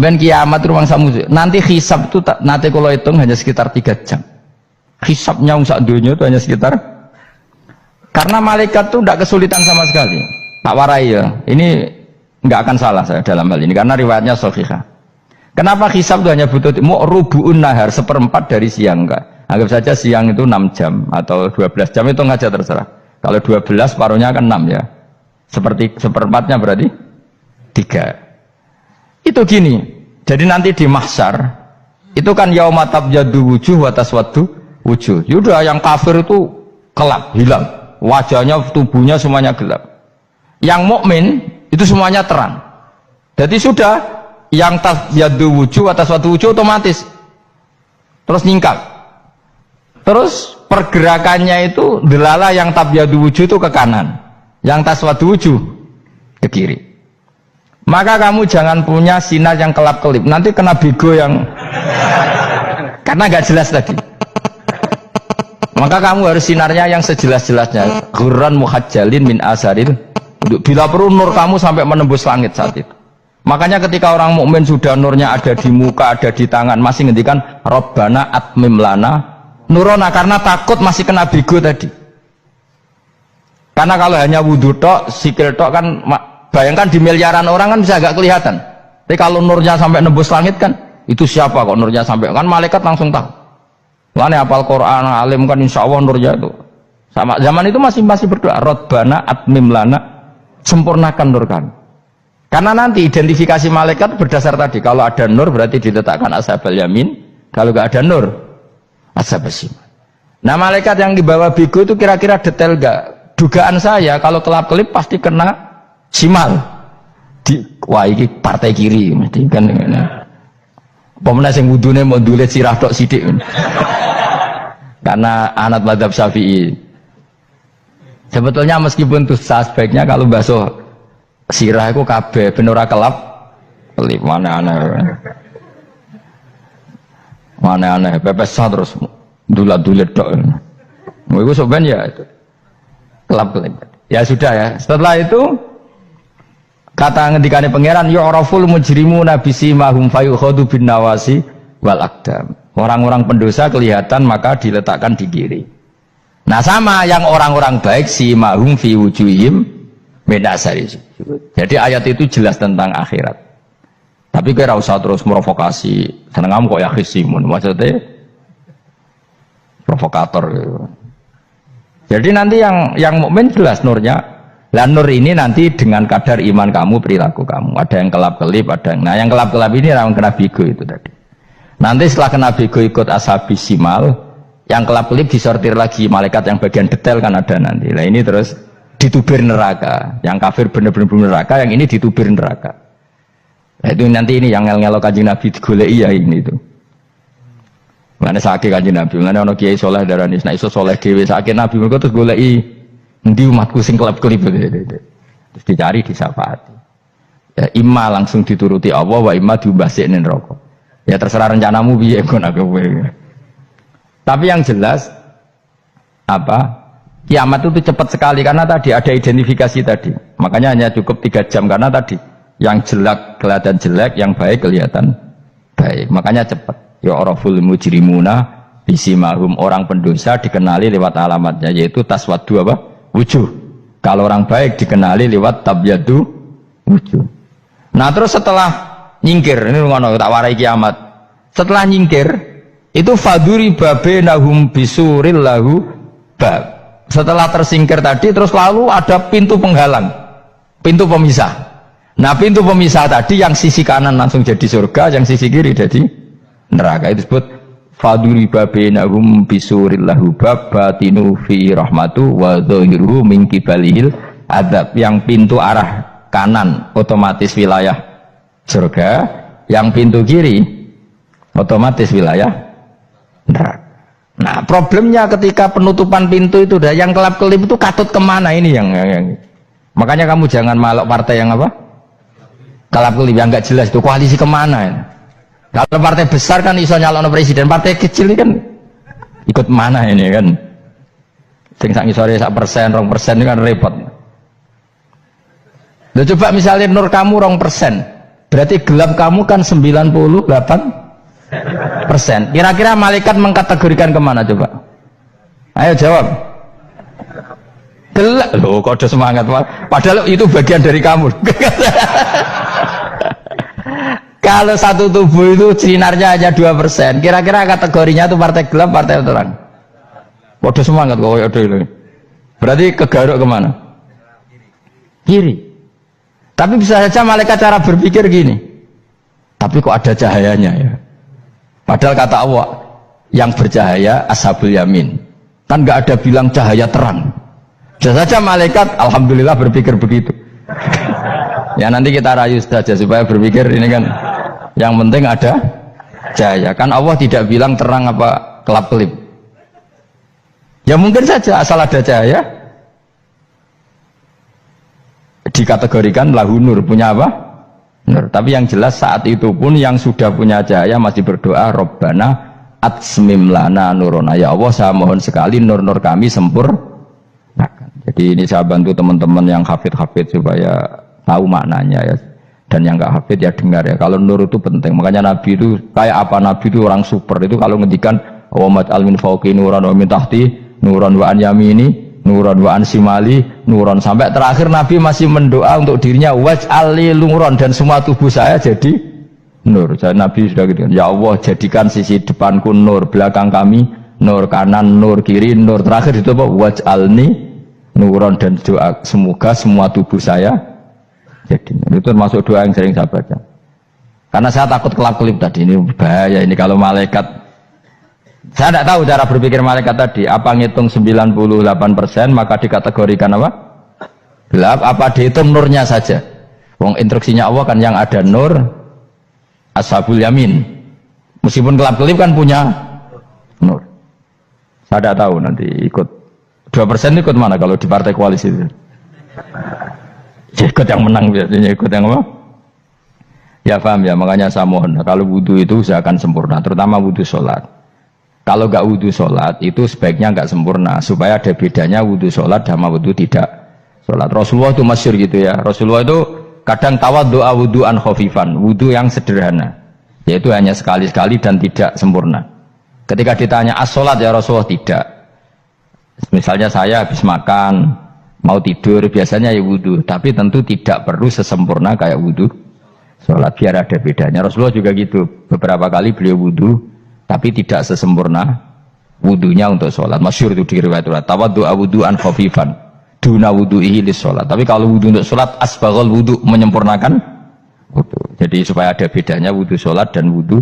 Ben kiamat ruang samu. Nanti hisab itu nanti kalau hitung hanya sekitar 3 jam. Hisabnya sak dunia itu hanya sekitar, karena malaikat itu tidak kesulitan sama sekali. Tak warai ya. Ini nggak akan salah saya dalam hal ini karena riwayatnya sahihah. Kenapa hisab itu hanya butuh rubu'un nahar, 1/4 dari siang enggak? Anggap saja siang itu 6 jam atau 12 jam, itu aja terserah. Kalau 12 paruhnya kan 6 ya. Seperti 1/4-nya berarti 3. Itu gini, jadi nanti di mahsyar itu kan yauma tabyaddu wujuh wa taswaddu wujuh. Yaudah yang kafir itu gelap, hilang, wajahnya, tubuhnya semuanya gelap. Yang mukmin itu semuanya terang. Jadi sudah yang tabyaddu wujuh wa taswaddu wujuh otomatis terus nyingkap. Terus pergerakannya itu delala yang tabyaddu wujuh itu ke kanan, yang taswaddu wujuh ke kiri. Maka kamu jangan punya sinar yang kelap-kelip, nanti kena bego yang karena nggak jelas tadi. Maka kamu harus sinarnya yang sejelas-jelasnya. Ghurran muhajjalin min asaril. Bila perlu nur kamu sampai menembus langit saat itu. Makanya ketika orang mukmin sudah nurnya ada di muka, ada di tangan, masih ngendikan Rabbana atmim lana nurona, karena takut masih kena bego tadi. Karena kalau hanya wudhu tok, sikil tok kan, bayangkan di miliaran orang kan bisa agak kelihatan. Tapi kalau nurnya sampai nembus langit kan, itu siapa kok nurnya sampai, kan malaikat langsung tahu. Lane hafal Quran, alim kan insya Allah nurnya itu. Sama zaman itu masih berdoa, Rabbana atmim lana, sempurnakan nur kami. Karena nanti identifikasi malaikat berdasar tadi, kalau ada nur berarti diletakkan ashabal yamin, kalau nggak ada nur ashabal shimal. Nah malaikat yang dibawa bigo itu kira-kira detail nggak? Dugaan saya kalau kelap-kelip pasti kena simal. Wah ini partai kiri mesti kan. Pemenang yang wudhunya mau dulet sirah tok sidik. Karena anak mazhab Syafi'i. Sebetulnya meskipun itu sebaiknya kalau basuh sirah itu kabeh ben ora kelap kelip, mana aneh pepes terus dulat-dulet tok. Iku soben ya itu kelap-kelip. Ya sudah ya. Setelah itu kata ngendikane pangeran yu'raful mujrimuna bisimahum fayukhadu bin nawasi wal aqdam. Orang-orang pendosa kelihatan maka diletakkan di kiri. Nah sama yang orang-orang baik simahum fi wujuhim min asari. Jadi ayat itu jelas tentang akhirat. Tapi kira usah terus provokasi. Seneng kamu kok ya khisimun, maksudnya provokator gitu. Jadi nanti yang mukmin jelas nurnya. Lah nur ini nanti dengan kadar iman kamu, perilaku kamu. Ada yang kelap-kelip, ada yang. Nah yang kelap-kelip ini yang kena bigo itu tadi. Nanti setelah kena bigo ikut ashabi simal, yang kelap-kelip disortir lagi malaikat yang bagian detail kan ada nanti. Nah ini terus ditubir neraka. Yang kafir benar-benar neraka, yang ini ditubir neraka. Nah itu nanti ini yang ngel-ngelo kanjeng Nabi digoleki ya ini itu. Mana sakit kanjeng Nabi, mana ono kiai soleh darani, nah iso soleh dewe sakit Nabi mereka terus goleki endi umatku sing kelap-kelip terus dicari disyafaati. Ya imma langsung dituruti Allah, wa imma diubasikne neraka. Ya terserah rencanamu piye kon aku kowe. Tapi yang jelas apa? Kiamat itu cepat sekali karena tadi ada identifikasi tadi. Makanya hanya cukup 3 jam karena tadi yang jelek kelihatan jelek, yang baik kelihatan baik. Makanya cepat. Ya oraful mujrimuna bisimahum, orang pendosa dikenali lewat alamatnya yaitu taswaddu apa? Wujuh. Kalau orang baik dikenali lewat tabyaddu wujuh. Nah terus setelah nyingkir, ini ngono tak warai kiamat. Setelah nyingkir itu faduri babenahum bisuril lahu bab. Setelah tersingkir tadi terus lalu ada pintu penghalang, pintu pemisah. Nah pintu pemisah tadi yang sisi kanan langsung jadi surga, yang sisi kiri jadi neraka. Itu disebut faduri babenahum bisuril lahu bab batinu fi rahmatu wa dhahiruhu min kibalihil adab. Yang pintu arah kanan otomatis wilayah surga, yang pintu kiri otomatis wilayah neraka. Nah problemnya ketika penutupan pintu itu dah yang kelap-kelip itu katut kemana ini yang makanya kamu jangan malok partai yang apa kelap-kelip yang nggak jelas itu koalisi kemana ya. Kalau partai besar kan iso nyalon presiden, partai kecil ini kan ikut mana ini kan sing sak ngisore 1%, 2% ini kan repot. Loh, coba misalnya nur kamu 2%, Berarti gelap kamu kan 98%. Kira-kira malaikat mengkategorikan kemana coba? Ayo jawab. Gelap. Loh kok ada semangat. Padahal itu bagian dari kamu. Kalau satu tubuh itu sinarnya hanya 2%. Kira-kira kategorinya itu partai gelap, partai terang. Waduh semangat kok ada ini. Berarti kegaruk kemana? Kiri. Tapi bisa saja malaikat cara berpikir gini. Tapi kok ada cahayanya ya? Padahal kata Allah, yang bercahaya ashabul yamin. Kan nggak ada bilang cahaya terang. Bisa saja malaikat, alhamdulillah berpikir begitu. Ya nanti kita rayu saja supaya berpikir ini kan. Yang penting ada cahaya. Kan Allah tidak bilang terang apa kelap-kelip. Ya mungkin saja asal ada cahaya. Dikategorikan lahu nur, punya apa? Nur. Tapi yang jelas saat itu pun yang sudah punya cahaya masih berdoa Rabbana atsmim lana nurona. Ya Allah saya mohon sekali nur-nur kami sempurnakan. Jadi ini saya bantu teman-teman yang hafid-hafid supaya tahu maknanya ya. Dan yang nggak hafid ya dengar ya. Kalau nur itu penting. Makanya Nabi itu kayak apa? Nabi itu orang super. Itu kalau ngendikan wa maj'al min fawqi nuran wa min tahti nuran wa an yamini nuron wa ansimali nuron, sampai terakhir Nabi masih mendoa untuk dirinya waj'ali nuron, dan semua tubuh saya jadi nur. Jadi Nabi sudah gitu, ya Allah jadikan sisi depanku nur, belakang kami nur, kanan nur, kiri nur, terakhir itu apa? Waj'alni nuron, dan doa semoga semua tubuh saya jadi nur. Itu termasuk doa yang sering saya baca karena saya takut kelap-kelip tadi. Ini bahaya ini kalau malaikat. Saya tidak tahu cara berpikir malaikat tadi. Apa ngitung 98% maka dikategorikan apa? Gelap. Apa dihitung nurnya saja? Wong instruksinya Allah kan yang ada nur ashabul yamin. Meskipun kelap-kelip kan punya nur. Saya tidak tahu nanti ikut 2% ikut mana kalau di partai koalisi itu? Ikut yang menang biasanya, ikut yang apa? Ya paham ya, makanya saya mohon kalau wudhu itu usahakan sempurna, terutama wudhu sholat. Kalau nggak wudhu sholat itu sebaiknya nggak sempurna, supaya ada bedanya wudhu sholat sama wudhu tidak sholat. Rasulullah itu masyhur gitu ya. Rasulullah itu kadang tawaddu'a wudhu'an khafifan, wudhu yang sederhana, yaitu hanya sekali-sekali dan tidak sempurna. Ketika ditanya as-sholat ya Rasulullah, tidak. Misalnya saya habis makan mau tidur biasanya ya wudhu, tapi tentu tidak perlu sesempurna kayak wudhu sholat, biar ada bedanya. Rasulullah juga gitu, beberapa kali beliau wudhu tapi tidak sesempurna wudunya untuk sholat. Masyhur itu di riwayat tawaddu'a wudhu'an khafifan duna wudhu'ihi lis sholat. Tapi kalau wudhu untuk sholat asbaghal wudhu, menyempurnakan wudhu. Jadi supaya ada bedanya wudhu sholat dan wudhu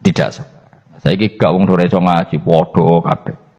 tidak sholat. Saya ini gak wong sore ngaji podo kabeh.